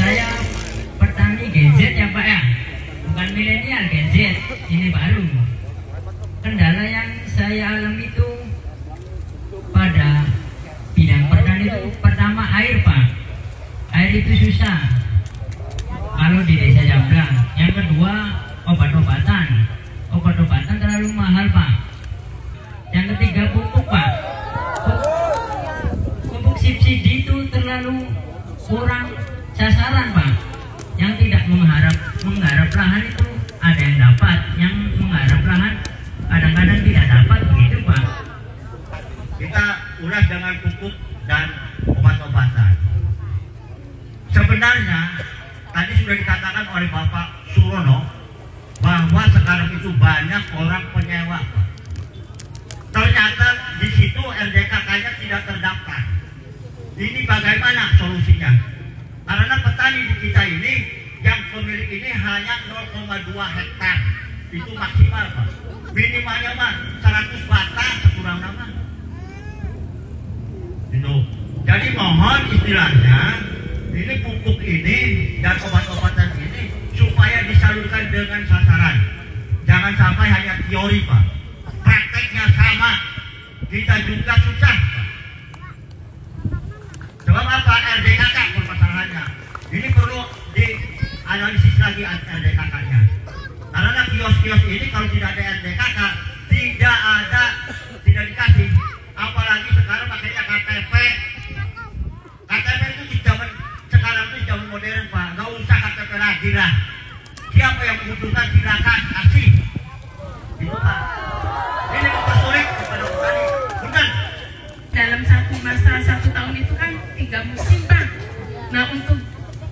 saya petani Gen Z ya Pak ya, bukan milenial, Gen Z ini baru. Kendala yang saya alami itu pada bidang pertanian itu pertama air Pak, air itu susah kalau di desa Jamblang. Yang kedua obat-obatan terlalu mahal Pak. Yang ketiga pupuk Pak, pupuk subsidi itu terlalu kurang sasaran Pak. Yang tidak mengharap lahan itu ada yang dapat, yang mengharap lahan kadang-kadang tidak dapat, begitu Pak. Kita ulas dengan pupuk dan obat-obatan. Sebenarnya tadi sudah dikatakan oleh Bapak Surono bahwa sekarang itu banyak orang penyewa. Ternyata di situ RDKK-nya tidak terdaftar. Ini bagaimana solusinya? Karena petani di kita ini yang pemilik ini hanya 0,2 hektar. Itu maksimal Pak. Minimalnya Pak 100 batang sekurang nama. Itu. Jadi mohon istilahnya ini pupuk ini dan obat-obatan ini supaya disalurkan dengan sasaran. Jangan sampai hanya teori Pak. Prakteknya sama. Kita juga susah Pak. Sebab apa? RDKK permasalahannya. Ini perlu dianalisis lagi RDKK-nya. Karena kios-kios ini kalau tidak ada RDKK tidak dikasih. Apalagi sekarang pakainya KTP. KTP itu di zaman sekarang itu zaman modern Pak. Gak usah KTP lagi lah. Siapa yang membutuhkan silakan kasih. Itu Pak. Ini mempersulit kepada petani. Benar. Dalam satu tahun itu kan 3 musim Pak. Nah untuk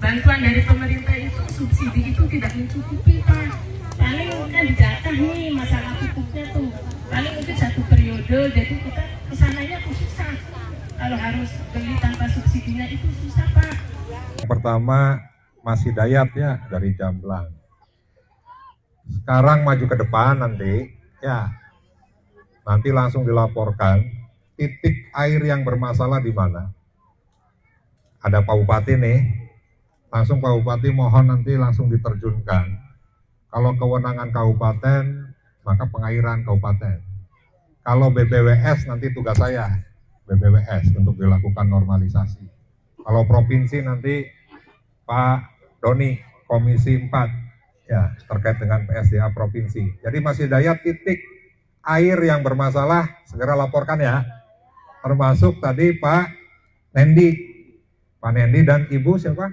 bantuan dari pemerintah itu subsidi itu tidak mencukupi Pak. Paling kan dijatah nih masalah pupuknya tuh. Paling mungkin 1 periode, jadi kita kesananya tuh susah. Kalau harus beli tanpa subsidinya itu susah Pak. Yang pertama masih Dayat ya dari Jamblang. Sekarang maju ke depan nanti langsung dilaporkan titik air yang bermasalah di mana. Ada Pak Bupati nih, langsung Pak Bupati mohon nanti langsung diterjunkan. Kalau kewenangan kabupaten, maka pengairan kabupaten. Kalau BPWS nanti tugas saya, BPWS untuk dilakukan normalisasi. Kalau provinsi nanti Pak Doni, Komisi 4, ya terkait dengan PSDA provinsi. Jadi masih daya titik air yang bermasalah, segera laporkan ya. Termasuk tadi Pak Nendi dan Ibu siapa?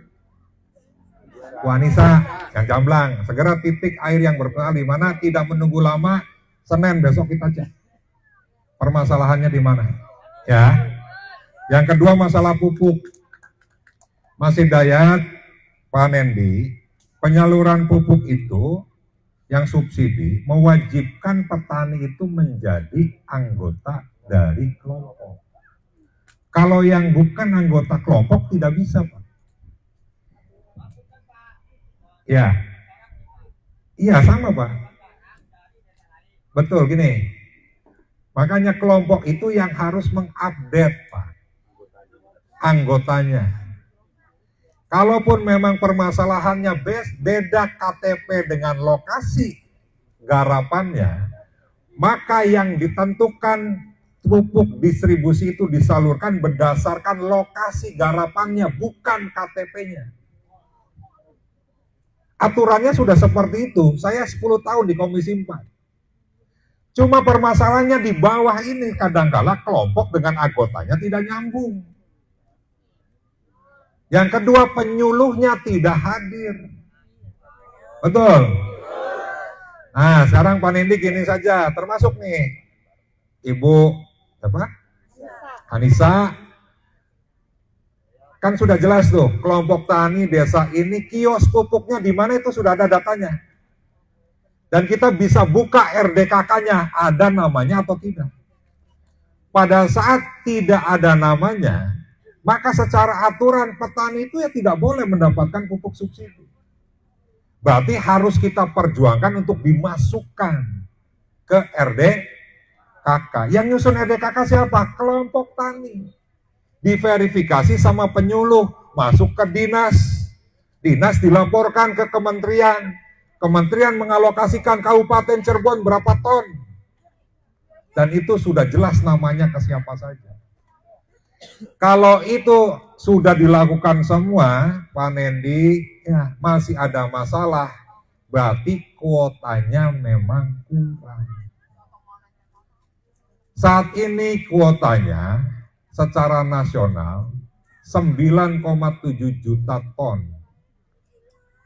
Wanisa yang Jamblang. Segera titik air yang bermasalah di mana, tidak menunggu lama. Senin besok kita cek permasalahannya di mana. Ya. Yang kedua masalah pupuk. Masih Dayat, Pak Nendi, penyaluran pupuk itu yang subsidi mewajibkan petani itu menjadi anggota dari kelompok. Kalau yang bukan anggota kelompok tidak bisa Pak. Ya, iya sama Pak. Betul gini. Makanya kelompok itu yang harus mengupdate Pak anggotanya. Kalaupun memang permasalahannya beda KTP dengan lokasi garapannya, maka yang ditentukan pupuk distribusi itu disalurkan berdasarkan lokasi garapannya, bukan KTP-nya. Aturannya sudah seperti itu. Saya 10 tahun di Komisi 4. Cuma permasalahannya di bawah ini kadangkala kelompok dengan anggotanya tidak nyambung. Yang kedua, penyuluhnya tidak hadir. Betul? Nah, sekarang Pak Nendi gini saja, termasuk nih Ibu apa? Anissa. Kan sudah jelas tuh, kelompok tani desa ini kios pupuknya di mana itu sudah ada datanya. Dan kita bisa buka RDKK-nya, ada namanya atau tidak. Pada saat tidak ada namanya, maka secara aturan petani itu ya tidak boleh mendapatkan pupuk subsidi. Berarti harus kita perjuangkan untuk dimasukkan ke RDKK. Yang nyusun RDKK siapa? Kelompok tani. Diverifikasi sama penyuluh, masuk ke dinas. Dinas dilaporkan ke kementerian. Kementerian mengalokasikan Kabupaten Cirebon berapa ton. Dan itu sudah jelas namanya ke siapa saja. Kalau itu sudah dilakukan semua, Pak Nendi, ya masih ada masalah. Berarti kuotanya memang kurang. Saat ini kuotanya secara nasional 9,7 juta ton.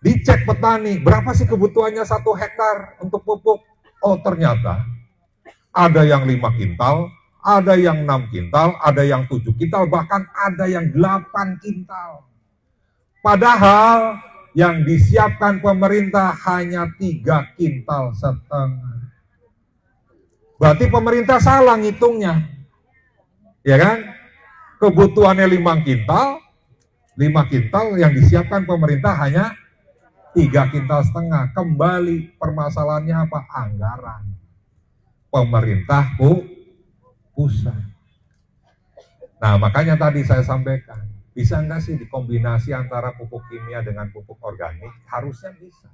Dicek petani, berapa sih kebutuhannya 1 hektar untuk pupuk? Oh ternyata ada yang 5 kintal, ada yang 6 kintal, ada yang 7 kintal, bahkan ada yang 8 kintal. Padahal yang disiapkan pemerintah hanya 3,5 kintal. Berarti pemerintah salah ngitungnya. Ya kan? Kebutuhannya 5 kintal, 5 kintal yang disiapkan pemerintah hanya 3,5 kintal. Kembali permasalahannya apa? Anggaran. Pemerintah pusat. Nah makanya tadi saya sampaikan, bisa nggak sih dikombinasi antara pupuk kimia dengan pupuk organik? Harusnya bisa.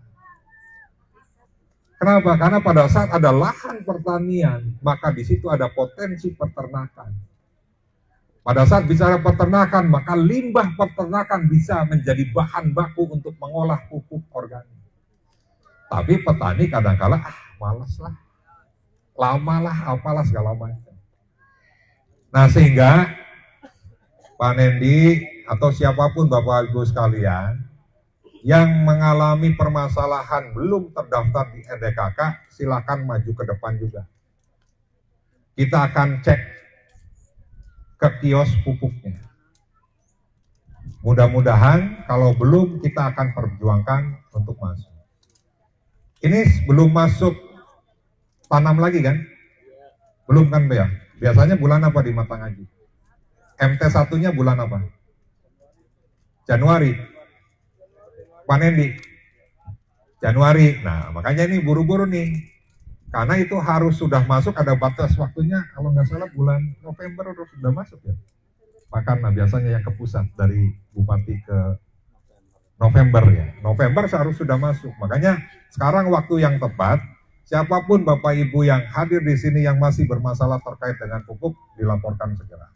Kenapa? Karena pada saat ada lahan pertanian, maka di situ ada potensi peternakan. Pada saat bicara peternakan, maka limbah peternakan bisa menjadi bahan baku untuk mengolah pupuk organik. Tapi petani kadang-kala, malas lah, lama lah, apalah segala macam. Nah sehingga Pak Nendi atau siapapun Bapak Ibu sekalian yang mengalami permasalahan belum terdaftar di NDKK, silakan maju ke depan juga. Kita akan cek ke kios pupuknya. Mudah-mudahan kalau belum kita akan perjuangkan untuk masuk. Ini belum masuk tanam lagi kan? Belum kan ya? Biasanya bulan apa di mata ngaji? MT1-nya bulan apa? Januari. Panen Januari. Nah, makanya ini buru-buru nih. Karena itu harus sudah masuk, ada batas waktunya, kalau nggak salah bulan November sudah masuk ya. Bahkan nah, biasanya yang ke pusat dari Bupati ke November ya. November seharusnya sudah masuk. Makanya sekarang waktu yang tepat, siapapun Bapak Ibu yang hadir di sini yang masih bermasalah terkait dengan pupuk, dilaporkan segera.